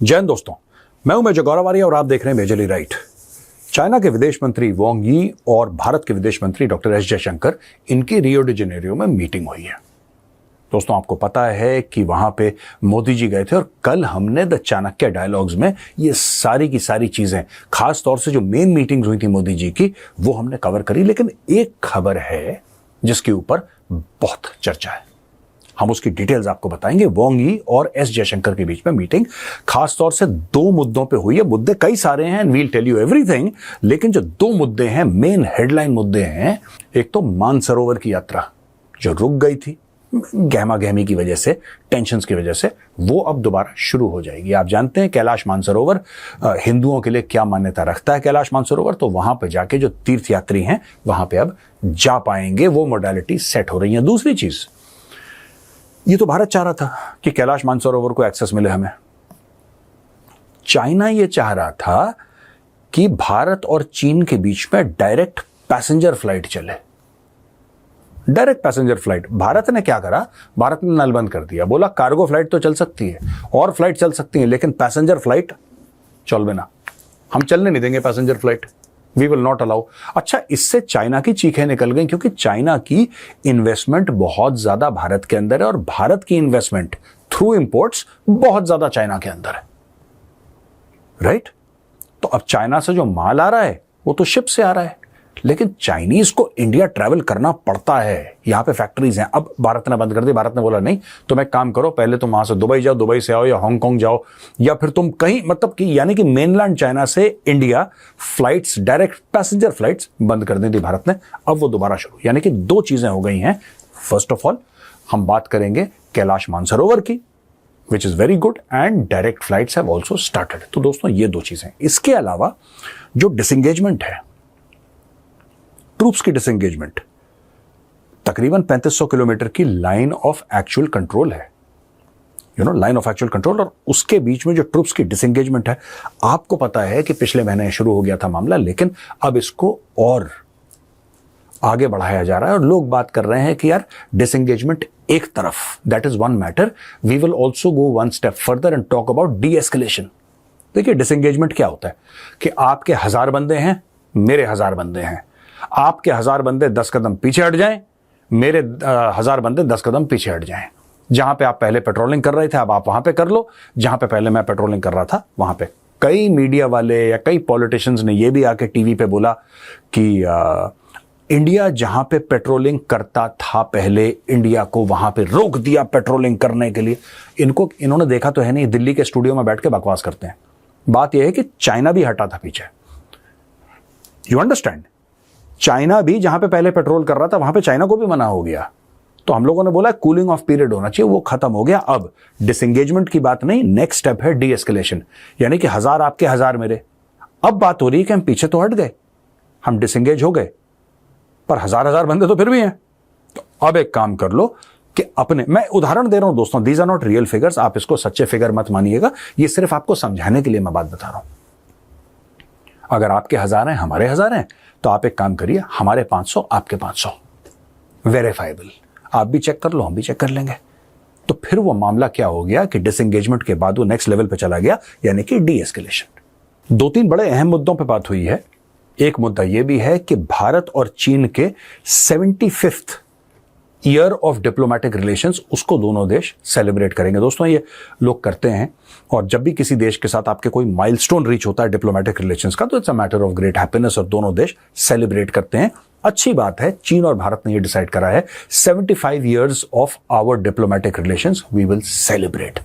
जय हिंद दोस्तों, मैं हूं मेजर गौरव और आप देख रहे हैं मेजरली राइट। चाइना के विदेश मंत्री वांग यी और भारत के विदेश मंत्री डॉक्टर एस जयशंकर, इनकी रियो डी जेनेरियो में मीटिंग हुई है। दोस्तों, आपको पता है कि वहां पे मोदी जी गए थे और कल हमने द चाणक्य डायलॉग्स में ये सारी की सारी चीजें, खास तौर से जो मेन मीटिंग्स हुई थी मोदी जी की, वो हमने कवर करी। लेकिन एक खबर है जिसके ऊपर बहुत चर्चा है, हम उसकी डिटेल्स आपको बताएंगे। वांग यी और एस जयशंकर के बीच में मीटिंग खास तौर से दो मुद्दों पे हुई है। मुद्दे कई सारे हैं, वील टेल यू एवरीथिंग, लेकिन जो दो मुद्दे हैं, मेन हेडलाइन मुद्दे हैं, एक तो मानसरोवर की यात्रा जो रुक गई थी गहमा गहमी की वजह से, टेंशंस की वजह से, वो अब दोबारा शुरू हो जाएगी। आप जानते हैं कैलाश मानसरोवर हिंदुओं के लिए क्या मान्यता रखता है। कैलाश मानसरोवर, तो वहां पे जाके जो तीर्थयात्री हैं वहां पे अब जा पाएंगे, वो मोडालिटी सेट हो रही है। दूसरी चीज, ये तो भारत चाह रहा था कि कैलाश मानसरोवर को एक्सेस मिले हमें। चाइना ये चाह रहा था कि भारत और चीन के बीच में डायरेक्ट पैसेंजर फ्लाइट चले। Direct passenger flight. भारत ने क्या करा? भारत ने नल बंद कर दिया, बोला कार्गो फ्लाइट तो चल सकती है और फ्लाइट चल सकती है, लेकिन पैसेंजर फ्लाइट चल बिना, हम चलने नहीं देंगे passenger flight, we will not allow. अच्छा, इससे चाइना की चीखें निकल गई, क्योंकि चाइना की इन्वेस्टमेंट बहुत ज्यादा भारत के अंदर है और भारत की इन्वेस्टमेंट थ्रू इंपोर्ट्स बहुत ज्यादा चाइना के अंदर है, राइट? तो अब चाइना से जो माल आ रहा है वो तो शिप से आ रहा है, लेकिन चाइनीज को इंडिया ट्रैवल करना पड़ता है। यहां पे फैक्ट्रीज हैं। अब भारत ने बंद कर दी। भारत ने बोला नहीं, तुम एक काम करो, पहले तुम वहां से दुबई जाओ, दुबई से आओ या हांगकांग जाओ, या फिर तुम कहीं, मतलब कि यानी कि मेनलैंड चाइना से India flights, direct passenger flights बंद कर दी थी भारत ने। अब वो दोबारा शुरू, यानी कि दो चीजें हो गई हैं। फर्स्ट ऑफ ऑल हम बात करेंगे कैलाश मानसरोवर की, which is very good, and direct flights have also started. तो दोस्तों, ये दो चीजें। इसके अलावा जो डिसएंगेजमेंट है, ट्रूप्स की डिसएंगेजमेंट, तकरीबन 3500 किलोमीटर की लाइन ऑफ एक्चुअल कंट्रोल है, लाइन ऑफ एक्चुअल कंट्रोल, और उसके बीच में जो ट्रूप्स की डिसएंगेजमेंट है, आपको पता है कि पिछले महीने शुरू हो गया था मामला, लेकिन अब इसको और आगे बढ़ाया जा रहा है और लोग बात कर रहे हैं कि यार डिसएंगेजमेंट एक तरफ, that is one matter, we will also go one step further and talk about de escalation. देखिए, डिसएंगेजमेंट क्या होता है कि आपके 1000 बंदे हैं, मेरे 1000 बंदे हैं, आपके 1000 बंदे 10 कदम पीछे हट जाएं, मेरे 1000 बंदे 10 कदम पीछे हट जाएं। जहां पे आप पहले पेट्रोलिंग कर रहे थे, अब आप वहां पे कर लो, जहां पे पहले मैं पेट्रोलिंग कर रहा था वहां पे। कई मीडिया वाले या कई पॉलिटिशियंस ने यह भी आके टीवी पे बोला कि इंडिया जहां पे पेट्रोलिंग करता था पहले, इंडिया को वहां पे रोक दिया पेट्रोलिंग करने के लिए। इन्होंने देखा तो है नहीं, दिल्ली के स्टूडियो में बैठ के बकवास करते हैं। बात यह है कि चाइना भी हटा था पीछे, यू अंडरस्टैंड? चाइना भी जहां पे पहले पेट्रोल कर रहा था वहां पे चाइना को भी मना हो गया। तो हम लोगों ने बोला कूलिंग ऑफ पीरियड होना चाहिए, वो खत्म हो गया। अब डिसएंगेजमेंट की बात नहीं, नेक्स्ट स्टेप है डी एस्केलेशन, यानी कि 1000 आपके 1000 मेरे। अब बात हो रही है कि हम पीछे तो हट गए, हम डिसएंगेज हो गए, पर 1000 बंदे तो फिर भी हैं। तो अब एक काम कर लो कि अपने, मैं उदाहरण दे रहा हूं दोस्तों, these are not real figures, आप इसको सच्चे फिगर मत मानिएगा, ये सिर्फ आपको समझाने के लिए मैं बात बता रहा हूं। अगर आपके 1000 हैं, हमारे 1000 हैं, तो आप एक काम करिए, हमारे 500 आपके 500 वेरीफाइबल, आप भी चेक कर लो, हम भी चेक कर लेंगे। तो फिर वो मामला क्या हो गया कि डिसएंगेजमेंट के बाद वो नेक्स्ट लेवल पे चला गया, यानी कि डी एस्केलेशन। 2-3 बड़े अहम मुद्दों पे बात हुई है। एक मुद्दा यह भी है कि भारत और चीन के 75th year of diplomatic relations, उसको दोनों देश सेलिब्रेट करेंगे। दोस्तों, ये लोग करते हैं, और जब भी किसी देश के साथ आपके कोई माइलस्टोन रीच होता है डिप्लोमेटिक रिलेशंस का, तो it's a matter of great happiness, और दोनों देश सेलिब्रेट करते हैं। अच्छी बात है, चीन और भारत ने यह डिसाइड करा है 75 years of our diplomatic relations we will celebrate.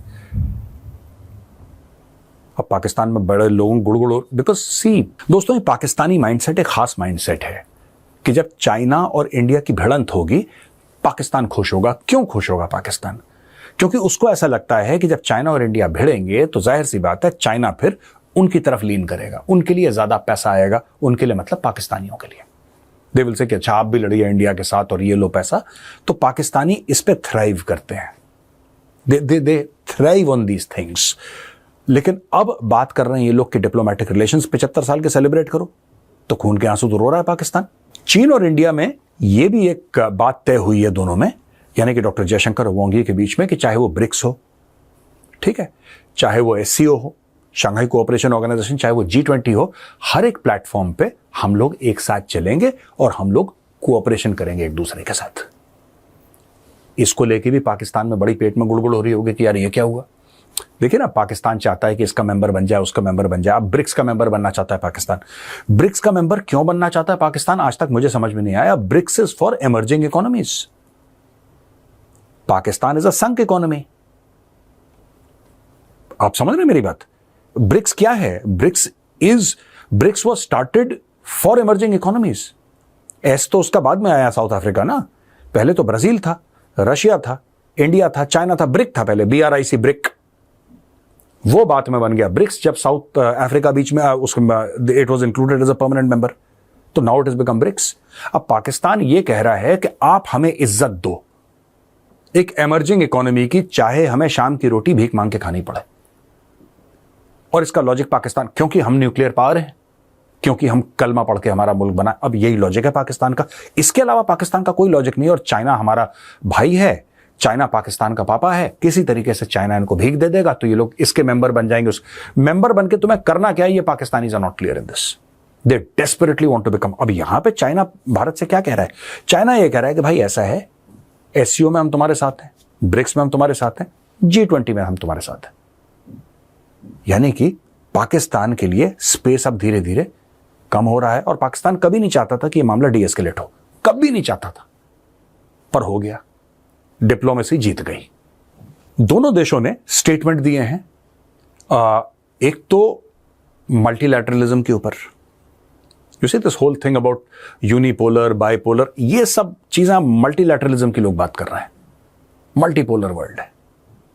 अब पाकिस्तान में बड़े लोगों गुड़गुड़, बिकॉज सी दोस्तों, ये पाकिस्तानी माइंडसेट एक खास माइंडसेट है कि जब चाइना और इंडिया की भिड़ंत होगी, पाकिस्तान खुश होगा। क्यों खुश होगा पाकिस्तान? क्योंकि उसको ऐसा लगता है कि जब चाइना और इंडिया भिड़ेंगे तो जाहिर सी बात है चाइना फिर उनकी तरफ लीन करेगा, उनके लिए ज्यादा पैसा आएगा, उनके लिए मतलब पाकिस्तानियों के लिए। दे विल से कि अच्छा आप भी लड़िए इंडिया के साथ और ये लो पैसा। तो पाकिस्तानी इस पे थ्राइव करते हैं, दे थ्राइव ऑन दीज थिंग्स। लेकिन अब बात कर रहे हैं ये लोग कि डिप्लोमेटिक रिलेशंस 75 साल के सेलिब्रेट करो, तो खून के आंसू तो रो रहा है पाकिस्तान। चीन और इंडिया में यह भी एक बात तय हुई है दोनों में, यानी कि डॉक्टर जयशंकर और वांग यी के बीच में, कि चाहे वो ब्रिक्स हो, ठीक है, चाहे वो एससीओ हो, शंघाई कोऑपरेशन ऑर्गेनाइजेशन, चाहे वो G20 हो, हर एक प्लेटफॉर्म पे हम लोग एक साथ चलेंगे और हम लोग कोऑपरेशन करेंगे एक दूसरे के साथ। इसको लेके भी पाकिस्तान में बड़ी पेट में गुड़गुड़ हो रही होगी कि यार ये क्या हुआ। देखिए ना, पाकिस्तान चाहता है कि इसका मेंबर बन जाए, उसका मेंबर बन जाए। अब ब्रिक्स का मेंबर बनना चाहता है पाकिस्तान। ब्रिक्स का मेंबर क्यों बनना चाहता है पाकिस्तान, आज तक मुझे समझ में नहीं आया। BRICS is for emerging economies, Pakistan is a sunk economy. आप समझ रहे हैं मेरी बात? ब्रिक्स क्या है? BRICS was started for emerging economies. एस तो उसका बाद में आया, साउथ अफ्रीका ना। पहले तो ब्राजील था, रशिया था, इंडिया था, चाइना था, ब्रिक था पहले, BRIC, ब्रिक। वो बात में बन गया ब्रिक्स जब साउथ अफ्रीका बीच में it was included as a permanent member, तो now it is become BRICS. अब पाकिस्तान ये कह रहा है कि आप हमें इज्जत दो एक इमर्जिंग इकोनॉमी की, चाहे हमें शाम की रोटी भीख मांग के खानी पड़े। और इसका लॉजिक पाकिस्तान, क्योंकि हम न्यूक्लियर पावर हैं, क्योंकि हम कलमा पढ़ के हमारा मुल्क बना, अब यही लॉजिक है पाकिस्तान का। इसके अलावा पाकिस्तान का कोई लॉजिक नहीं। और चाइना हमारा भाई है, चाइना पाकिस्तान का पापा है, किसी तरीके से चाइना इनको भीख दे देगा तो ये लोग इसके मेंबर बन जाएंगे। उस मेंबर बन के तुम्हें करना क्या है, ये Pakistanis are not clear in this. They desperately want to become. अब यहां पे चाइना भारत से क्या कह रहा है? चाइना ये कह रहा है कि भाई ऐसा है, SCO में हम तुम्हारे साथ हैं, ब्रिक्स में हम तुम्हारे साथ हैं, G20 में हम तुम्हारे साथ हैं। यानी कि पाकिस्तान के लिए स्पेस अब धीरे धीरे कम हो रहा है। और पाकिस्तान कभी नहीं चाहता था कि यह मामला डीएस्केलेट हो, कभी नहीं चाहता था, पर हो गया। डिप्लोमेसी जीत गई। दोनों देशों ने स्टेटमेंट दिए हैं। एक तो मल्टीलैटरलिज्म के ऊपर, you see this whole thing about unipolar, bipolar, ये सब चीजें मल्टीलैटरलिज्म की लोग बात कर रहे हैं। मल्टीपोलर वर्ल्ड है,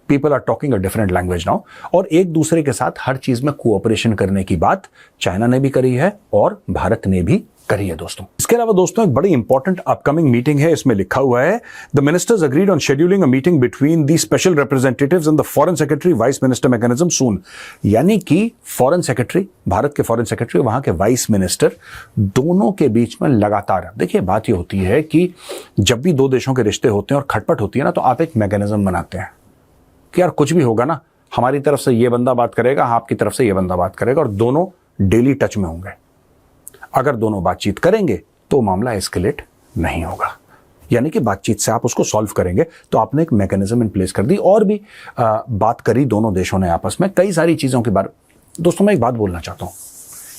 people are talking a different language now. और एक दूसरे के साथ हर चीज में कोऑपरेशन करने की बात चाइना ने भी करी है और भारत ने भी करी है दोस्तों। इसके अलावा दोस्तों एक बड़ी इंपॉर्टेंट अपकमिंग मीटिंग है। इसमें लिखा हुआ है the ministers agreed on scheduling a meeting between the special representatives and the foreign secretary vice minister mechanism soon. यानी कि फॉरेन सेक्रेटरी, भारत के फॉरेन सेक्रेटरी, वहां के वाइस मिनिस्टर, दोनों के बीच में लगातार, देखिए बात ये होती है कि जब भी दो देशों के रिश्ते होते हैं और खटपट होती है ना, तो आप एक मैकेनिज्म बनाते हैं कि यार कुछ भी होगा ना, हमारी तरफ से ये बंदा बात करेगा, आपकी तरफ से ये बंदा बात करेगा, और दोनों डेली टच में होंगे। अगर दोनों बातचीत करेंगे तो मामला एस्केलेट नहीं होगा। यानी कि बातचीत से आप उसको सॉल्व करेंगे। तो आपने एक मैकेनिज्म इन प्लेस कर दी और भी बात करी दोनों देशों ने आपस में कई सारी चीजों के बारे। दोस्तों मैं एक बात बोलना चाहता हूं,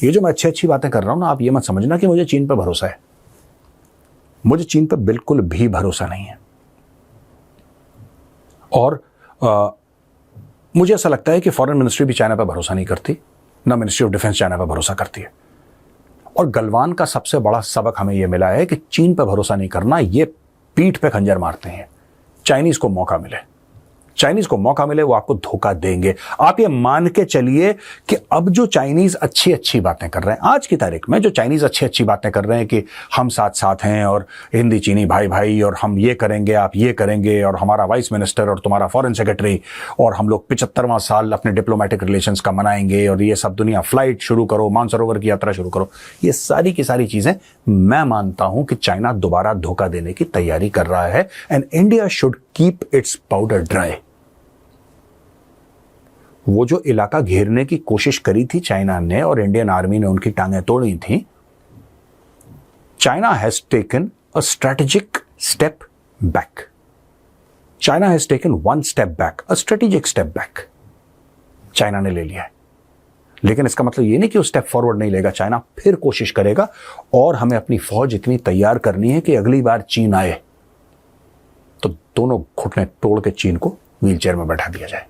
ये जो मैं अच्छी बातें कर रहा हूं ना, आप ये मत समझना कि मुझे चीन पर भरोसा है। मुझे चीन पर बिल्कुल भी भरोसा नहीं है। और मुझे ऐसा लगता है कि फॉरेन मिनिस्ट्री भी चाइना पर भरोसा नहीं करती, ना मिनिस्ट्री ऑफ डिफेंस चाइना पर भरोसा करती है। और गलवान का सबसे बड़ा सबक हमें यह मिला है कि चीन पर भरोसा नहीं करना, ये पीठ पे खंजर मारते हैं। चाइनीज को मौका मिले, चाइनीज को मौका मिले, वो आपको धोखा देंगे। आप ये मान के चलिए कि अब जो चाइनीज अच्छी बातें कर रहे हैं, आज की तारीख में जो चाइनीज अच्छी बातें कर रहे हैं कि हम साथ साथ हैं और हिंदी चीनी भाई भाई, और हम ये करेंगे, आप ये करेंगे, और हमारा वाइस मिनिस्टर और तुम्हारा फॉरेन सेक्रेटरी, और हम लोग 75वां साल अपने डिप्लोमेटिक रिलेशंस का मनाएंगे, और ये सब दुनिया, फ्लाइट शुरू करो, मानसरोवर की यात्रा शुरू करो, ये सारी की सारी चीजें मैं मानता हूं कि चाइना दोबारा धोखा देने की तैयारी कर रहा है। And India should keep its powder dry. वो जो इलाका घेरने की कोशिश करी थी चाइना ने और इंडियन आर्मी ने उनकी टांगें तोड़ी थी, China has taken a strategic step back. China has taken one step back, a strategic step back China ने ले लिया है। लेकिन इसका मतलब ये नहीं कि वो स्टेप फॉरवर्ड नहीं लेगा। चाइना फिर कोशिश करेगा और हमें अपनी फौज इतनी तैयार करनी है कि अगली बार चीन आए तो दोनों घुटने तोड़ के चीन को व्हीलचेयर में बैठा दिया जाए।